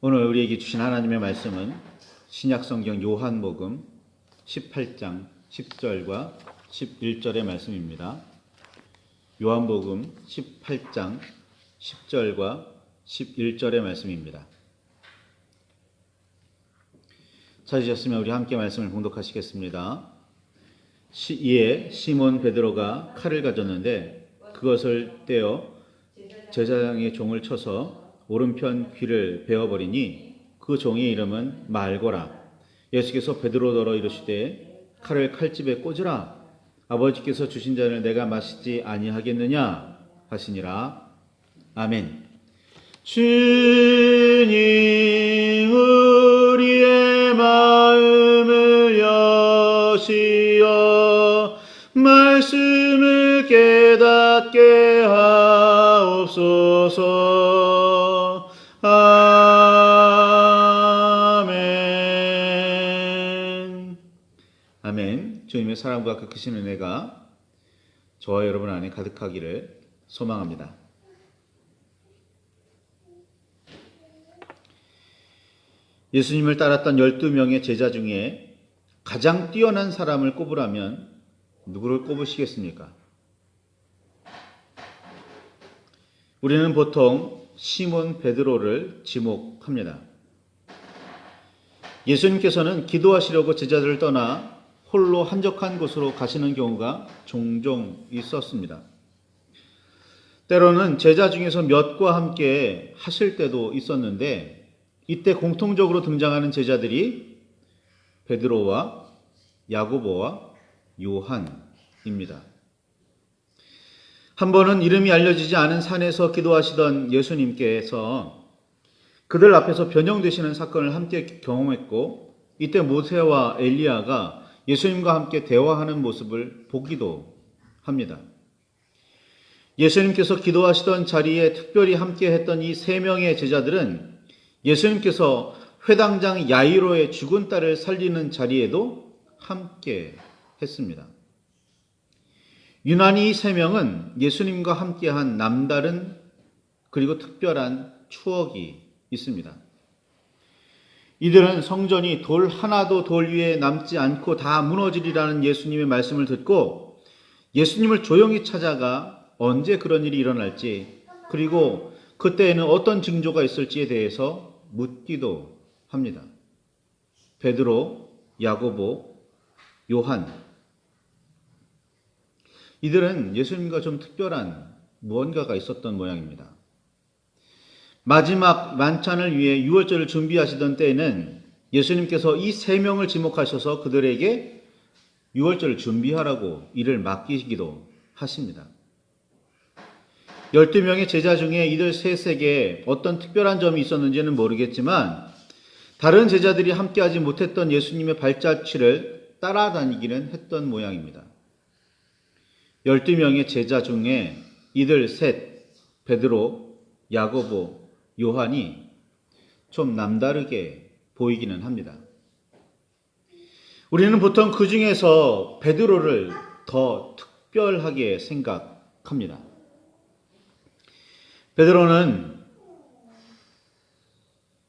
오늘 우리에게 주신 하나님의 말씀은 신약성경 요한복음 18장 10절과 11절의 말씀입니다. 요한복음 18장 10절과 11절의 말씀입니다. 찾으셨으면 우리 함께 말씀을 봉독하시겠습니다. 이에 시몬 베드로가 칼을 가졌는데 그것을 떼어 제사장의 종을 쳐서 오른편 귀를 베어버리니 그 종의 이름은 말고라. 예수께서 베드로더러 이르시되 칼을 칼집에 꽂으라. 아버지께서 주신 잔을 내가 마시지 아니하겠느냐 하시니라. 아멘. 주님 우리의 마음을 여시어 말씀을 깨닫게 하옵소서. 아멘. 아멘. 주님의 사랑과 그 크신 은혜가 저와 여러분 안에 가득하기를 소망합니다. 예수님을 따랐던 12명의 제자 중에 가장 뛰어난 사람을 꼽으라면 누구를 꼽으시겠습니까? 우리는 보통 시몬 베드로를 지목합니다. 예수님께서는 기도하시려고 제자들을 떠나 홀로 한적한 곳으로 가시는 경우가 종종 있었습니다. 때로는 제자 중에서 몇과 함께 하실 때도 있었는데 이때 공통적으로 등장하는 제자들이 베드로와 야고보와 요한입니다. 한 번은 이름이 알려지지 않은 산에서 기도하시던 예수님께서 그들 앞에서 변형되시는 사건을 함께 경험했고 이때 모세와 엘리야가 예수님과 함께 대화하는 모습을 보기도 합니다. 예수님께서 기도하시던 자리에 특별히 함께 했던 이 세 명의 제자들은 예수님께서 회당장 야이로의 죽은 딸을 살리는 자리에도 함께 했습니다. 유난히 이 세 명은 예수님과 함께한 남다른 그리고 특별한 추억이 있습니다. 이들은 성전이 돌 하나도 돌 위에 남지 않고 다 무너지리라는 예수님의 말씀을 듣고 예수님을 조용히 찾아가 언제 그런 일이 일어날지 그리고 그때에는 어떤 징조가 있을지에 대해서 묻기도 합니다. 베드로, 야고보, 요한 이들은 예수님과 좀 특별한 무언가가 있었던 모양입니다. 마지막 만찬을 위해 유월절을 준비하시던 때에는 예수님께서 이 세 명을 지목하셔서 그들에게 유월절을 준비하라고 일을 맡기기도 하십니다. 12명의 제자 중에 이들 셋에게 어떤 특별한 점이 있었는지는 모르겠지만 다른 제자들이 함께하지 못했던 예수님의 발자취를 따라다니기는 했던 모양입니다. 12명의 제자 중에 이들 셋, 베드로, 야고보, 요한이 좀 남다르게 보이기는 합니다. 우리는 보통 그 중에서 베드로를 더 특별하게 생각합니다. 베드로는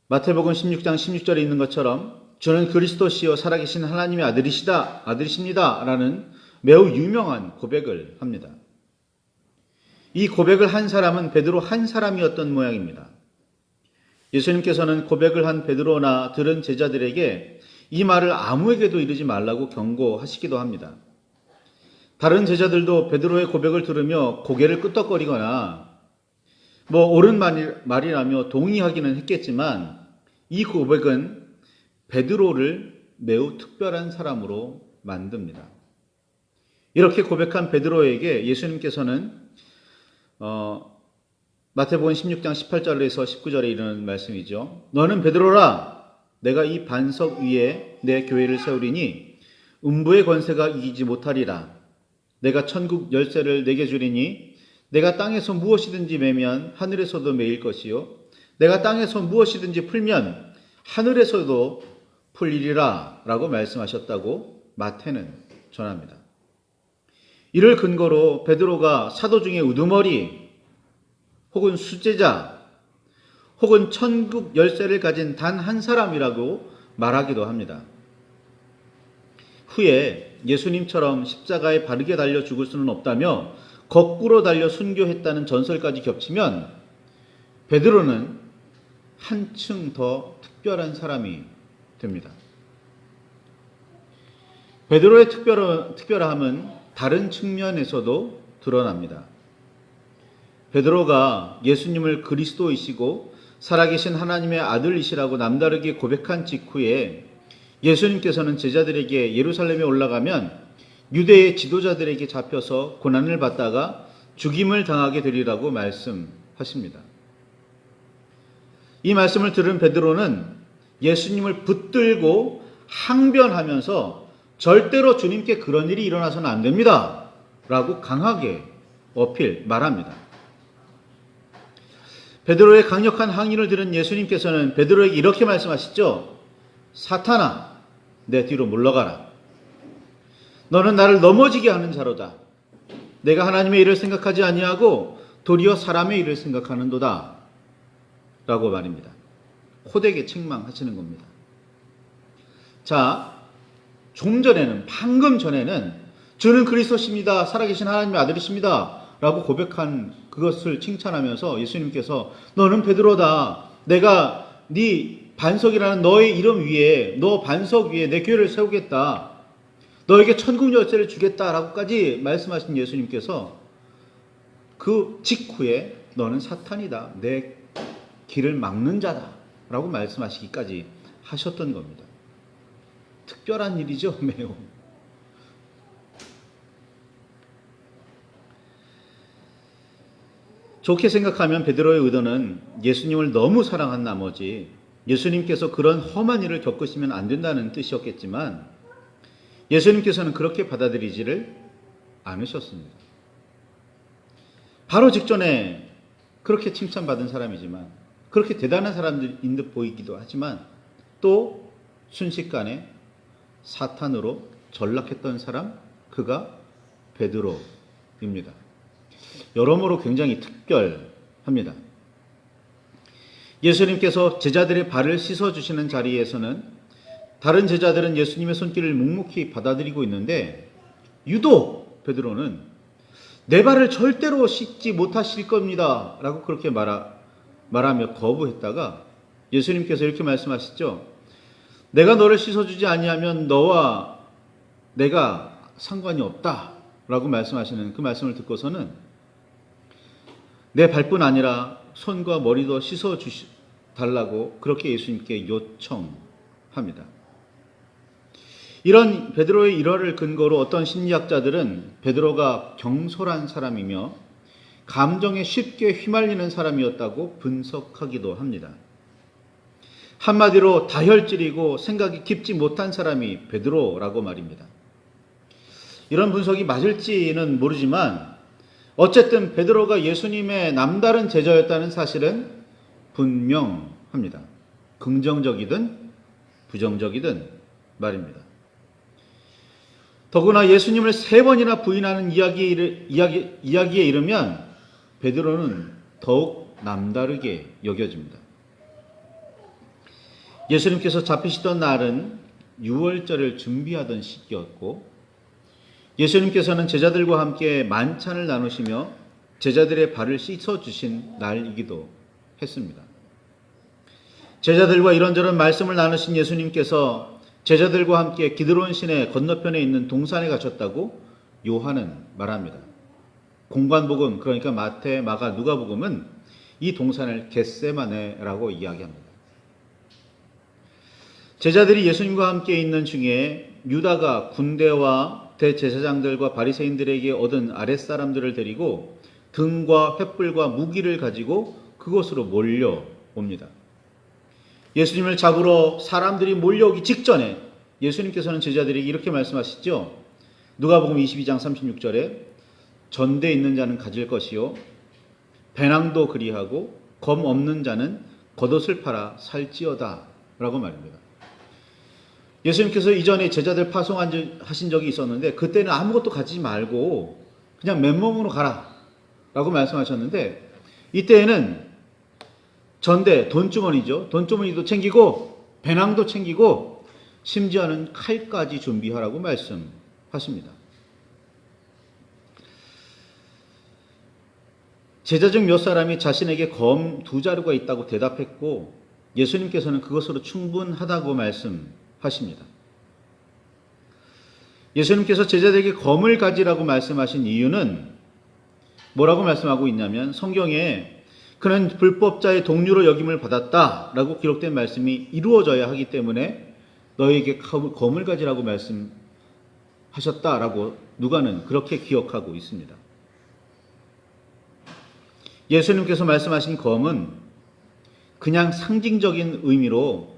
마태복음 16장 16절에 있는 것처럼 주는 그리스도시요 살아계신 하나님의 아들이십니다 라는 매우 유명한 고백을 합니다. 이 고백을 한 사람은 베드로 한 사람이었던 모양입니다. 예수님께서는 고백을 한 베드로나 들은 제자들에게 이 말을 아무에게도 이르지 말라고 경고하시기도 합니다. 다른 제자들도 베드로의 고백을 들으며 고개를 끄덕거리거나 옳은 말이라며 동의하기는 했겠지만 이 고백은 베드로를 매우 특별한 사람으로 만듭니다. 이렇게 고백한 베드로에게 예수님께서는 마태복음 16장 18절에서 19절에 이르는 말씀이죠. 너는 베드로라. 내가 이 반석 위에 내 교회를 세우리니 음부의 권세가 이기지 못하리라. 내가 천국 열쇠를 내게 주리니 내가 땅에서 무엇이든지 매면 하늘에서도 매일 것이요 내가 땅에서 무엇이든지 풀면 하늘에서도 풀리리라 라고 말씀하셨다고 마태는 전합니다. 이를 근거로 베드로가 사도 중에 우두머리 혹은 수제자 혹은 천국 열쇠를 가진 단 한 사람이라고 말하기도 합니다. 후에 예수님처럼 십자가에 바르게 달려 죽을 수는 없다며 거꾸로 달려 순교했다는 전설까지 겹치면 베드로는 한층 더 특별한 사람이 됩니다. 베드로의 특별함은 다른 측면에서도 드러납니다. 베드로가 예수님을 그리스도이시고 살아계신 하나님의 아들이시라고 남다르게 고백한 직후에 예수님께서는 제자들에게 예루살렘에 올라가면 유대의 지도자들에게 잡혀서 고난을 받다가 죽임을 당하게 되리라고 말씀하십니다. 이 말씀을 들은 베드로는 예수님을 붙들고 항변하면서 절대로 주님께 그런 일이 일어나서는 안 됩니다 라고 강하게 말합니다. 베드로의 강력한 항의를 들은 예수님께서는 베드로에게 이렇게 말씀하시죠. 사탄아, 내 뒤로 물러가라. 너는 나를 넘어지게 하는 자로다. 내가 하나님의 일을 생각하지 아니하고 도리어 사람의 일을 생각하는도다 라고 말입니다. 호되게 책망하시는 겁니다. 자, 방금 전에는 주는 그리스도십니다. 살아계신 하나님의 아들이십니다 라고 고백한 그것을 칭찬하면서 예수님께서 너는 베드로다. 내가 네 반석이라는 너의 이름 위에, 너 반석 위에 내 교회를 세우겠다. 너에게 천국 열쇠를 주겠다라고까지 말씀하신 예수님께서 그 직후에 너는 사탄이다. 내 길을 막는 자다 라고 말씀하시기까지 하셨던 겁니다. 특별한 일이죠, 매우. 좋게 생각하면 베드로의 의도는 예수님을 너무 사랑한 나머지 예수님께서 그런 험한 일을 겪으시면 안 된다는 뜻이었겠지만 예수님께서는 그렇게 받아들이지를 않으셨습니다. 바로 직전에 그렇게 칭찬받은 사람이지만 그렇게 대단한 사람인 듯 보이기도 하지만 또 순식간에 사탄으로 전락했던 사람, 그가 베드로입니다. 여러모로 굉장히 특별합니다. 예수님께서 제자들의 발을 씻어주시는 자리에서는 다른 제자들은 예수님의 손길을 묵묵히 받아들이고 있는데 유독 베드로는 내 발을 절대로 씻지 못하실 겁니다 라고 그렇게 말하며 거부했다가 예수님께서 이렇게 말씀하시죠. 내가 너를 씻어주지 아니하면 너와 내가 상관이 없다 라고 말씀하시는 그 말씀을 듣고서는 내 발뿐 아니라 손과 머리도 씻어달라고 그렇게 예수님께 요청합니다. 이런 베드로의 일화를 근거로 어떤 심리학자들은 베드로가 경솔한 사람이며 감정에 쉽게 휘말리는 사람이었다고 분석하기도 합니다. 한마디로 다혈질이고 생각이 깊지 못한 사람이 베드로라고 말입니다. 이런 분석이 맞을지는 모르지만 어쨌든 베드로가 예수님의 남다른 제자였다는 사실은 분명합니다. 긍정적이든 부정적이든 말입니다. 더구나 예수님을 3번이나 부인하는 이야기에 이르면 베드로는 더욱 남다르게 여겨집니다. 예수님께서 잡히시던 날은 유월절을 준비하던 시기였고 예수님께서는 제자들과 함께 만찬을 나누시며 제자들의 발을 씻어주신 날이기도 했습니다. 제자들과 이런저런 말씀을 나누신 예수님께서 제자들과 함께 기드론 시내 건너편에 있는 동산에 가셨다고 요한은 말합니다. 공관복음, 그러니까 마태, 마가, 누가복음은 이 동산을 겟세마네라고 이야기합니다. 제자들이 예수님과 함께 있는 중에 유다가 군대와 대제사장들과 바리새인들에게 얻은 아랫사람들을 데리고 등과 횃불과 무기를 가지고 그곳으로 몰려옵니다. 예수님을 잡으러 사람들이 몰려오기 직전에 예수님께서는 제자들에게 이렇게 말씀하시죠. 누가복음 22장 36절에 전대 있는 자는 가질 것이요 배낭도 그리하고 검 없는 자는 겉옷을 팔아 살지어다 라고 말입니다. 예수님께서 이전에 제자들 파송하신 적이 있었는데 그때는 아무것도 가지지 말고 그냥 맨몸으로 가라 라고 말씀하셨는데 이때에는 전대, 돈주머니죠. 돈주머니도 챙기고 배낭도 챙기고 심지어는 칼까지 준비하라고 말씀하십니다. 제자 중 몇 사람이 자신에게 검 2자루가 있다고 대답했고 예수님께서는 그것으로 충분하다고 말씀하십니다. 예수님께서 제자들에게 검을 가지라고 말씀하신 이유는 뭐라고 말씀하고 있냐면 성경에 그는 불법자의 동류로 여김을 받았다라고 기록된 말씀이 이루어져야 하기 때문에 너에게 검을 가지라고 말씀하셨다라고 누가는 그렇게 기억하고 있습니다. 예수님께서 말씀하신 검은 그냥 상징적인 의미로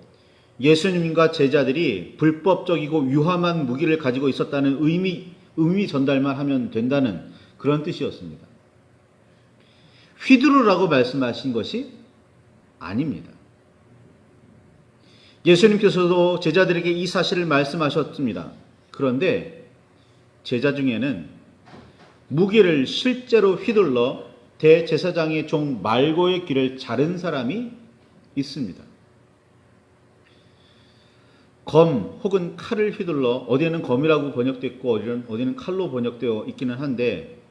예수님과 제자들이 불법적이고 위험한 무기를 가지고 있었다는 의미 전달만 하면 된다는 그런 뜻이었습니다. 휘두르라고 말씀하신 것이 아닙니다. 예수님께서도 제자들에게 이 사실을 말씀하셨습니다. 그런데 제자 중에는 무기를 실제로 휘둘러 대제사장의 종 말고의 귀를 자른 사람이 있습니다. 검 혹은 칼을 휘둘러 어디에는 검이라고 번역됐고 어디는 칼로 번역되어 있기는 한데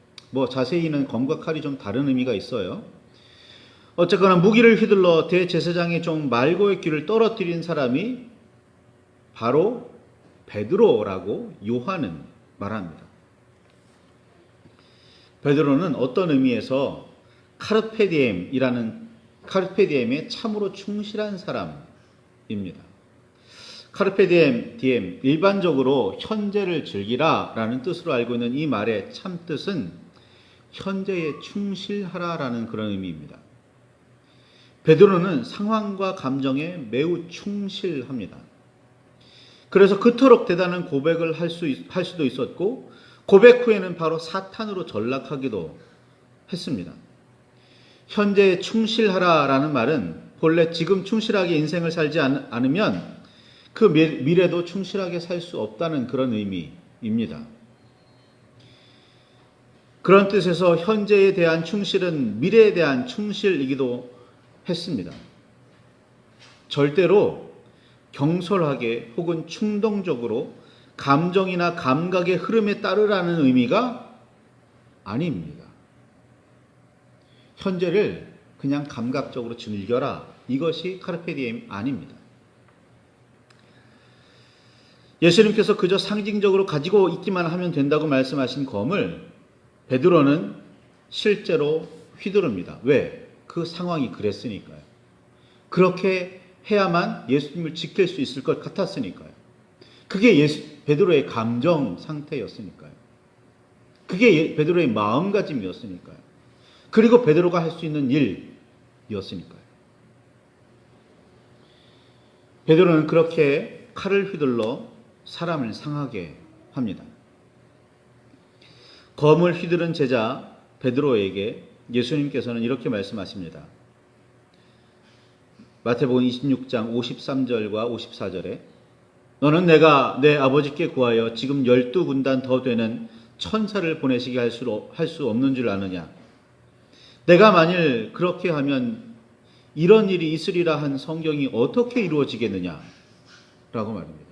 자세히는 검과 칼이 좀 다른 의미가 있어요. 어쨌거나 무기를 휘둘러 대제사장의 종 말고의 귀를 떨어뜨린 사람이 바로 베드로라고 요한은 말합니다. 베드로는 어떤 의미에서 카르페디엠에 참으로 충실한 사람입니다. 카르페디엠, 일반적으로 현재를 즐기라라는 뜻으로 알고 있는 이 말의 참뜻은 현재에 충실하라라는 그런 의미입니다. 베드로는 상황과 감정에 매우 충실합니다. 그래서 그토록 대단한 고백을 할 수도 있었고 고백 후에는 바로 사탄으로 전락하기도 했습니다. 현재에 충실하라라는 말은 본래 지금 충실하게 인생을 살지 않으면 그 미래도 충실하게 살 수 없다는 그런 의미입니다. 그런 뜻에서 현재에 대한 충실은 미래에 대한 충실이기도 했습니다. 절대로 경솔하게 혹은 충동적으로 감정이나 감각의 흐름에 따르라는 의미가 아닙니다. 현재를 그냥 감각적으로 즐겨라. 이것이 카르페디엠 아닙니다. 예수님께서 그저 상징적으로 가지고 있기만 하면 된다고 말씀하신 검을 베드로는 실제로 휘두릅니다. 왜? 그 상황이 그랬으니까요. 그렇게 해야만 예수님을 지킬 수 있을 것 같았으니까요. 그게 베드로의 감정 상태였으니까요. 그게 베드로의 마음가짐이었으니까요. 그리고 베드로가 할 수 있는 일이었으니까요. 베드로는 그렇게 칼을 휘둘러 사람을 상하게 합니다. 검을 휘두른 제자 베드로에게 예수님께서는 이렇게 말씀하십니다. 마태복음 26장 53절과 54절에 너는 내가 내 아버지께 구하여 지금 12군단 더 되는 천사를 보내시게 할 수 없는 줄 아느냐? 내가 만일 그렇게 하면 이런 일이 있으리라 한 성경이 어떻게 이루어지겠느냐? 라고 말합니다.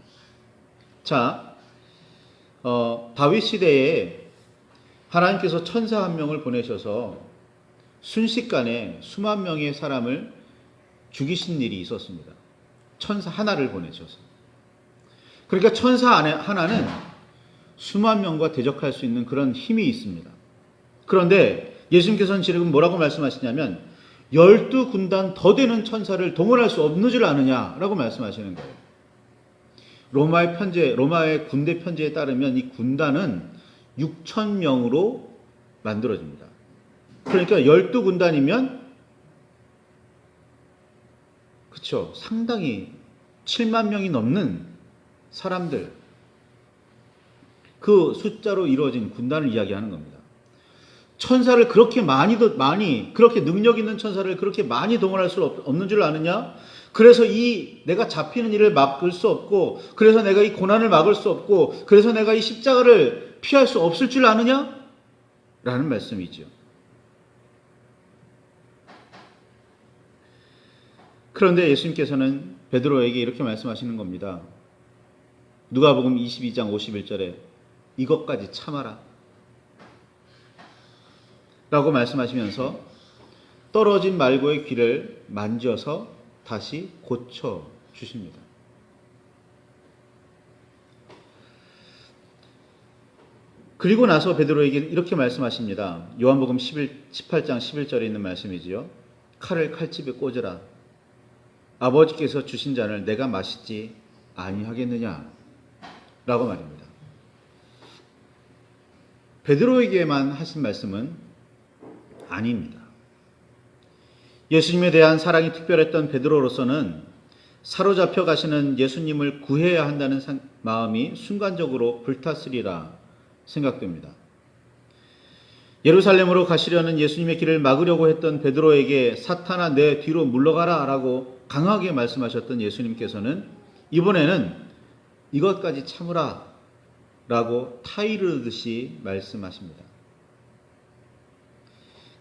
자, 다윗 시대에 하나님께서 천사 한 명을 보내셔서 순식간에 수만 명의 사람을 죽이신 일이 있었습니다. 천사 하나를 보내셔서. 그러니까 천사 하나는 수만 명과 대적할 수 있는 그런 힘이 있습니다. 그런데 예수님께서는 지금 뭐라고 말씀하시냐면 12군단 더 되는 천사를 동원할 수 없는 줄 아느냐라고 말씀하시는 거예요. 로마의 군대 편지에 따르면 이 군단은 6,000명으로 만들어집니다. 그러니까 12군단이면 그렇죠. 상당히 7만 명이 넘는 사람들 그 숫자로 이루어진 군단을 이야기하는 겁니다. 천사를 그렇게 그렇게 능력 있는 천사를 그렇게 많이 동원할 수 없는 줄 아느냐? 그래서 내가 잡히는 일을 막을 수 없고, 그래서 내가 이 고난을 막을 수 없고, 그래서 내가 이 십자가를 피할 수 없을 줄 아느냐? 라는 말씀이죠. 그런데 예수님께서는 베드로에게 이렇게 말씀하시는 겁니다. 누가복음 22장 51절에 이것까지 참아라 라고 말씀하시면서 떨어진 말고의 귀를 만져서 다시 고쳐 주십니다. 그리고 나서 베드로에게 이렇게 말씀하십니다. 요한복음 18장 11절에 있는 말씀이지요. 칼을 칼집에 꽂으라. 아버지께서 주신 잔을 내가 마시지 아니하겠느냐 라고 말입니다. 베드로에게만 하신 말씀은 아닙니다. 예수님에 대한 사랑이 특별했던 베드로로서는 사로잡혀 가시는 예수님을 구해야 한다는 마음이 순간적으로 불탔으리라 생각됩니다. 예루살렘으로 가시려는 예수님의 길을 막으려고 했던 베드로에게 사탄아 내 뒤로 물러가라 라고 강하게 말씀하셨던 예수님께서는 이번에는 이것까지 참으라 라고 타이르듯이 말씀하십니다.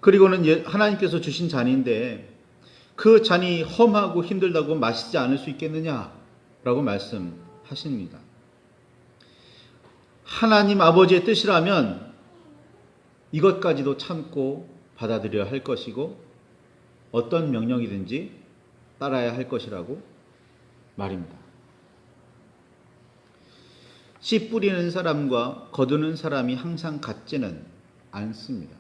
그리고는 하나님께서 주신 잔인데 그 잔이 험하고 힘들다고 마시지 않을 수 있겠느냐 라고 말씀하십니다. 하나님 아버지의 뜻이라면 이것까지도 참고 받아들여야 할 것이고 어떤 명령이든지 따라야 할 것이라고 말입니다. 씨 뿌리는 사람과 거두는 사람이 항상 같지는 않습니다.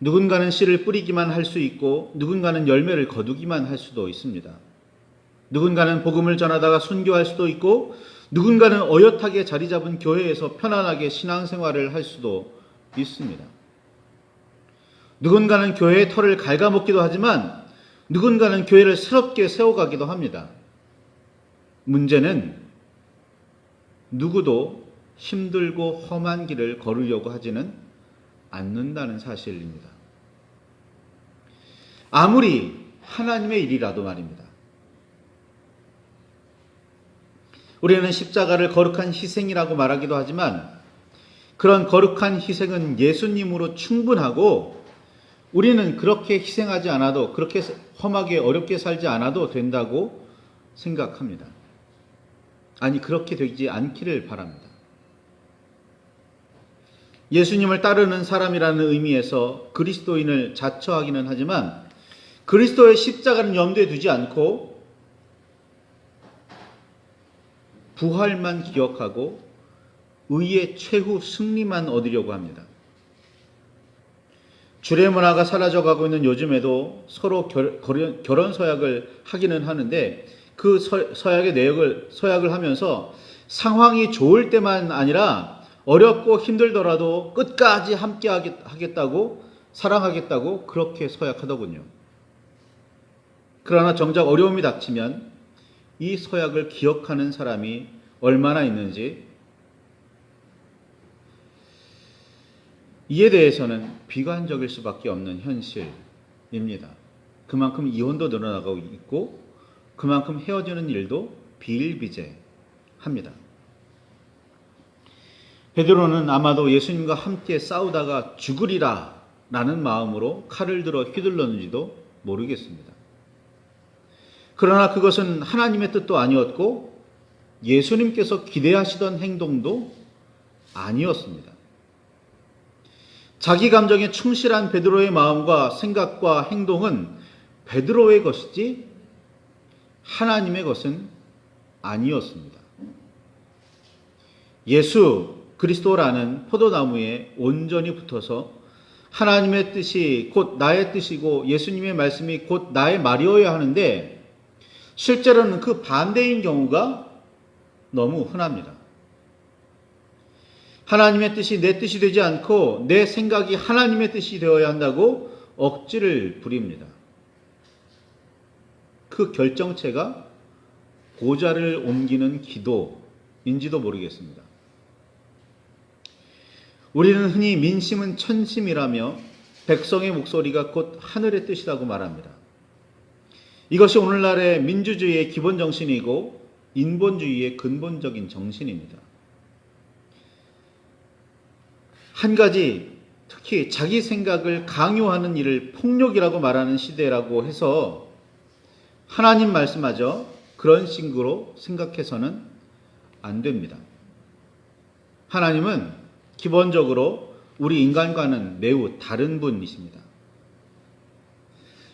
누군가는 씨를 뿌리기만 할 수 있고 누군가는 열매를 거두기만 할 수도 있습니다. 누군가는 복음을 전하다가 순교할 수도 있고 누군가는 어엿하게 자리 잡은 교회에서 편안하게 신앙생활을 할 수도 있습니다. 누군가는 교회의 털을 갉아먹기도 하지만 누군가는 교회를 새롭게 세워가기도 합니다. 문제는 누구도 힘들고 험한 길을 걸으려고 하지는 않는다는 사실입니다. 아무리 하나님의 일이라도 말입니다. 우리는 십자가를 거룩한 희생이라고 말하기도 하지만 그런 거룩한 희생은 예수님으로 충분하고 우리는 그렇게 희생하지 않아도 그렇게 험하게 어렵게 살지 않아도 된다고 생각합니다. 아니 그렇게 되지 않기를 바랍니다. 예수님을 따르는 사람이라는 의미에서 그리스도인을 자처하기는 하지만 그리스도의 십자가는 염두에 두지 않고 부활만 기억하고 의의 최후 승리만 얻으려고 합니다. 주례 문화가 사라져가고 있는 요즘에도 서로 결혼 서약을 하기는 하는데 그 서약을 하면서 상황이 좋을 때만 아니라 어렵고 힘들더라도 끝까지 함께 하겠다고 사랑하겠다고 그렇게 서약하더군요. 그러나 정작 어려움이 닥치면 이 서약을 기억하는 사람이 얼마나 있는지 이에 대해서는 비관적일 수밖에 없는 현실입니다. 그만큼 이혼도 늘어나고 있고 그만큼 헤어지는 일도 비일비재합니다. 베드로는 아마도 예수님과 함께 싸우다가 죽으리라 라는 마음으로 칼을 들어 휘둘렀는지도 모르겠습니다. 그러나 그것은 하나님의 뜻도 아니었고 예수님께서 기대하시던 행동도 아니었습니다. 자기 감정에 충실한 베드로의 마음과 생각과 행동은 베드로의 것이지 하나님의 것은 아니었습니다. 예수 그리스도라는 포도나무에 온전히 붙어서 하나님의 뜻이 곧 나의 뜻이고 예수님의 말씀이 곧 나의 말이어야 하는데 실제로는 그 반대인 경우가 너무 흔합니다. 하나님의 뜻이 내 뜻이 되지 않고 내 생각이 하나님의 뜻이 되어야 한다고 억지를 부립니다. 그 결정체가 보좌를 옮기는 기도인지도 모르겠습니다. 우리는 흔히 민심은 천심이라며 백성의 목소리가 곧 하늘의 뜻이라고 말합니다. 이것이 오늘날의 민주주의의 기본 정신이고 인본주의의 근본적인 정신입니다. 한 가지 특히 자기 생각을 강요하는 일을 폭력이라고 말하는 시대라고 해서 하나님 말씀마저 그런 식으로 생각해서는 안 됩니다. 하나님은 기본적으로 우리 인간과는 매우 다른 분이십니다.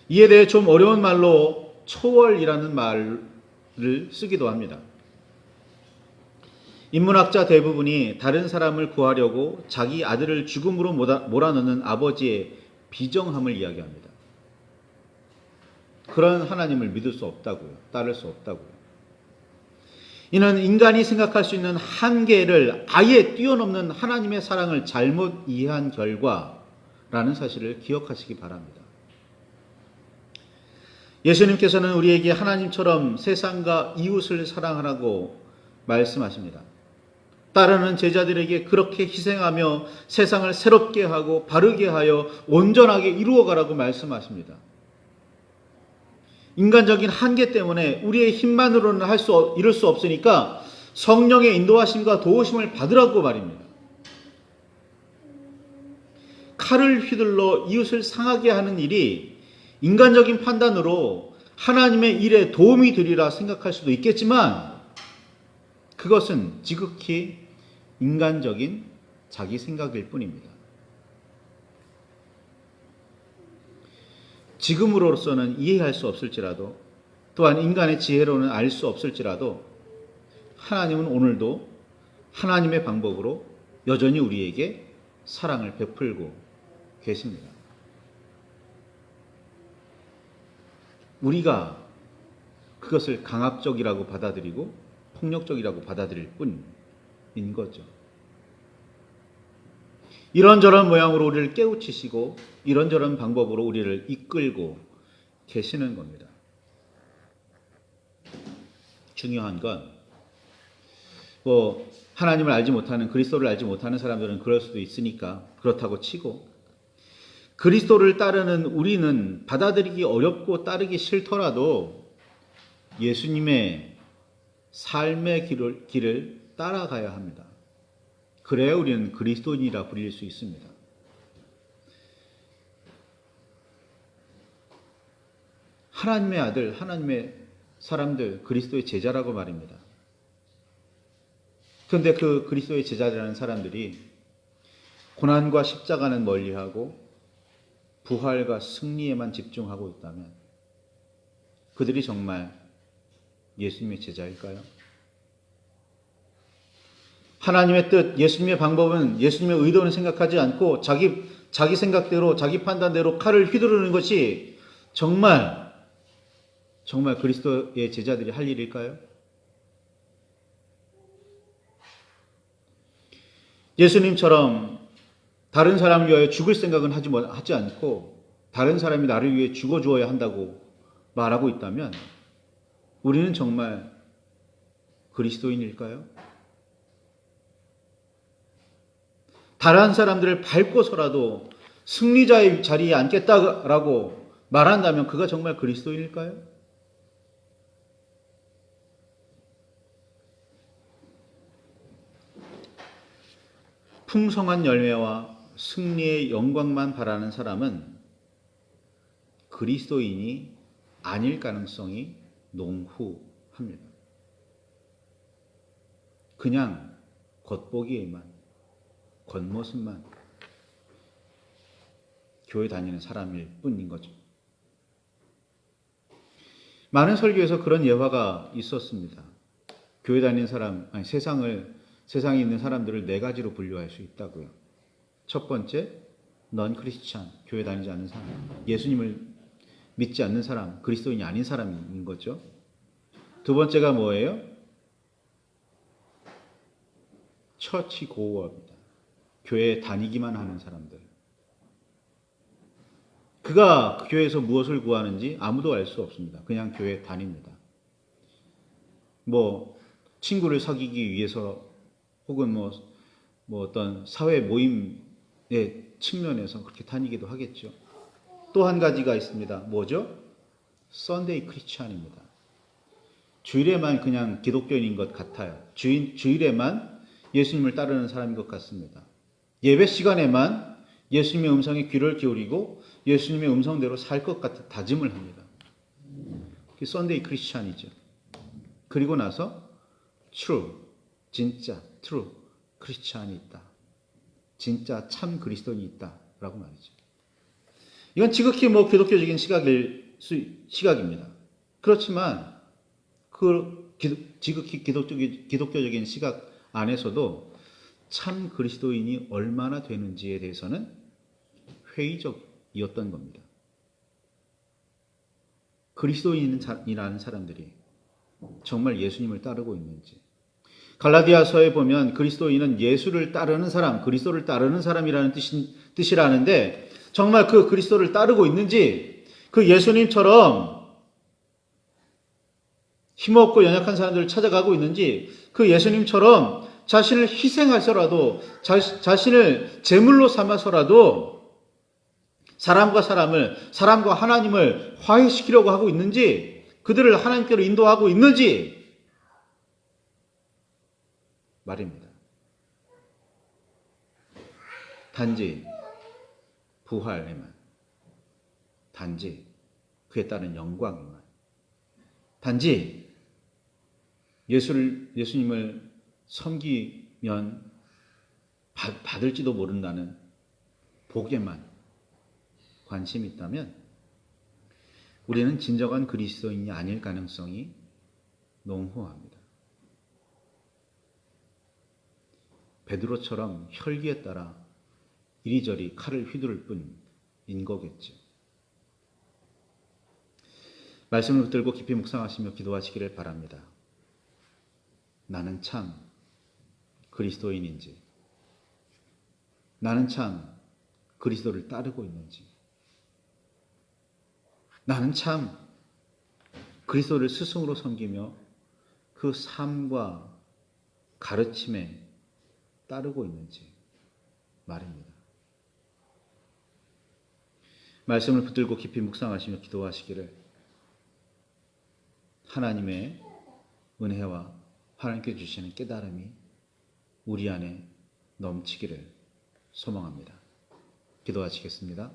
이에 대해 좀 어려운 말로 초월이라는 말을 쓰기도 합니다. 인문학자 대부분이 다른 사람을 구하려고 자기 아들을 죽음으로 몰아넣는 아버지의 비정함을 이야기합니다. 그런 하나님을 믿을 수 없다고요. 따를 수 없다고요. 이는 인간이 생각할 수 있는 한계를 아예 뛰어넘는 하나님의 사랑을 잘못 이해한 결과라는 사실을 기억하시기 바랍니다. 예수님께서는 우리에게 하나님처럼 세상과 이웃을 사랑하라고 말씀하십니다. 따르는 제자들에게 그렇게 희생하며 세상을 새롭게 하고 바르게 하여 온전하게 이루어가라고 말씀하십니다. 인간적인 한계 때문에 우리의 힘만으로는 이룰 수 없으니까 성령의 인도하심과 도우심을 받으라고 말입니다. 칼을 휘둘러 이웃을 상하게 하는 일이 인간적인 판단으로 하나님의 일에 도움이 되리라 생각할 수도 있겠지만 그것은 지극히 인간적인 자기 생각일 뿐입니다. 지금으로서는 이해할 수 없을지라도 또한 인간의 지혜로는 알 수 없을지라도 하나님은 오늘도 하나님의 방법으로 여전히 우리에게 사랑을 베풀고 계십니다. 우리가 그것을 강압적이라고 받아들이고 폭력적이라고 받아들일 뿐인 거죠. 이런저런 모양으로 우리를 깨우치시고 이런저런 방법으로 우리를 이끌고 계시는 겁니다. 중요한 건 하나님을 알지 못하는 그리스도를 알지 못하는 사람들은 그럴 수도 있으니까 그렇다고 치고 그리스도를 따르는 우리는 받아들이기 어렵고 따르기 싫더라도 예수님의 삶의 길을 따라가야 합니다. 그래야 우리는 그리스도인이라 불릴 수 있습니다. 하나님의 아들, 하나님의 사람들, 그리스도의 제자라고 말입니다. 그런데 그 그리스도의 제자라는 사람들이 고난과 십자가는 멀리하고 부활과 승리에만 집중하고 있다면 그들이 정말 예수님의 제자일까요? 하나님의 뜻, 예수님의 방법은, 예수님의 의도는 생각하지 않고 자기 생각대로, 자기 판단대로 칼을 휘두르는 것이 정말 그리스도의 제자들이 할 일일까요? 예수님처럼 다른 사람을 위하여 죽을 생각은 하지 않고 다른 사람이 나를 위해 죽어 주어야 한다고 말하고 있다면 우리는 정말 그리스도인일까요? 다른 사람들을 밟고서라도 승리자의 자리에 앉겠다라고 말한다면 그가 정말 그리스도인일까요? 풍성한 열매와 승리의 영광만 바라는 사람은 그리스도인이 아닐 가능성이 농후합니다. 그냥 겉보기에만, 겉모습만 교회 다니는 사람일 뿐인 거죠. 많은 설교에서 그런 예화가 있었습니다. 교회 다니는 사람, 세상에 있는 사람들을 네 가지로 분류할 수 있다고요. 첫 번째, 넌 크리스찬, 교회 다니지 않는 사람, 예수님을 믿지 않는 사람, 그리스도인이 아닌 사람인 거죠. 두 번째가 뭐예요? 처치 고어입니다. 교회에 다니기만 하는 사람들. 그가 그 교회에서 무엇을 구하는지 아무도 알 수 없습니다. 그냥 교회에 다닙니다. 친구를 사귀기 위해서 혹은 어떤 사회 모임의 측면에서 그렇게 다니기도 하겠죠. 또 한 가지가 있습니다. 뭐죠? 썬데이 크리스찬입니다. 주일에만 그냥 기독교인인 것 같아요. 주일에만 예수님을 따르는 사람인 것 같습니다. 예배 시간에만 예수님의 음성에 귀를 기울이고 예수님의 음성대로 살 것 같은 다짐을 합니다. 그 썬데이 크리스찬이죠. 그리고 나서 true, 진짜 true 크리스찬이 있다. 진짜 참 그리스도인이 있다라고 말이죠. 이건 지극히 기독교적인 시각입니다. 그렇지만 지극히 기독교적인 시각 안에서도 참 그리스도인이 얼마나 되는지에 대해서는 회의적이었던 겁니다. 그리스도인이라는 사람들이 정말 예수님을 따르고 있는지. 갈라디아서에 보면 그리스도인은 예수를 따르는 사람, 그리스도를 따르는 사람이라는 뜻이라는데 정말 그 그리스도를 따르고 있는지, 그 예수님처럼 힘없고 연약한 사람들을 찾아가고 있는지, 그 예수님처럼 자신을 희생하서라도 자신을 제물로 삼아서라도 사람과 하나님을 화해시키려고 하고 있는지, 그들을 하나님께로 인도하고 있는지 말입니다. 단지 부활에만, 단지 그에 따른 영광에만, 단지 예수님을 섬기면 받을지도 모른다는 복에만 관심이 있다면 우리는 진정한 그리스도인이 아닐 가능성이 농후합니다. 베드로처럼 혈기에 따라 이리저리 칼을 휘두를 뿐인 거겠죠. 말씀을 붙들고 깊이 묵상하시며 기도하시기를 바랍니다. 나는 참 그리스도인인지, 나는 참 그리스도를 따르고 있는지, 나는 참 그리스도를 스승으로 섬기며 그 삶과 가르침에 따르고 있는지 말입니다. 말씀을 붙들고 깊이 묵상하시며 기도하시기를 하나님의 은혜와 하나님께 주시는 깨달음이 우리 안에 넘치기를 소망합니다. 기도하시겠습니다.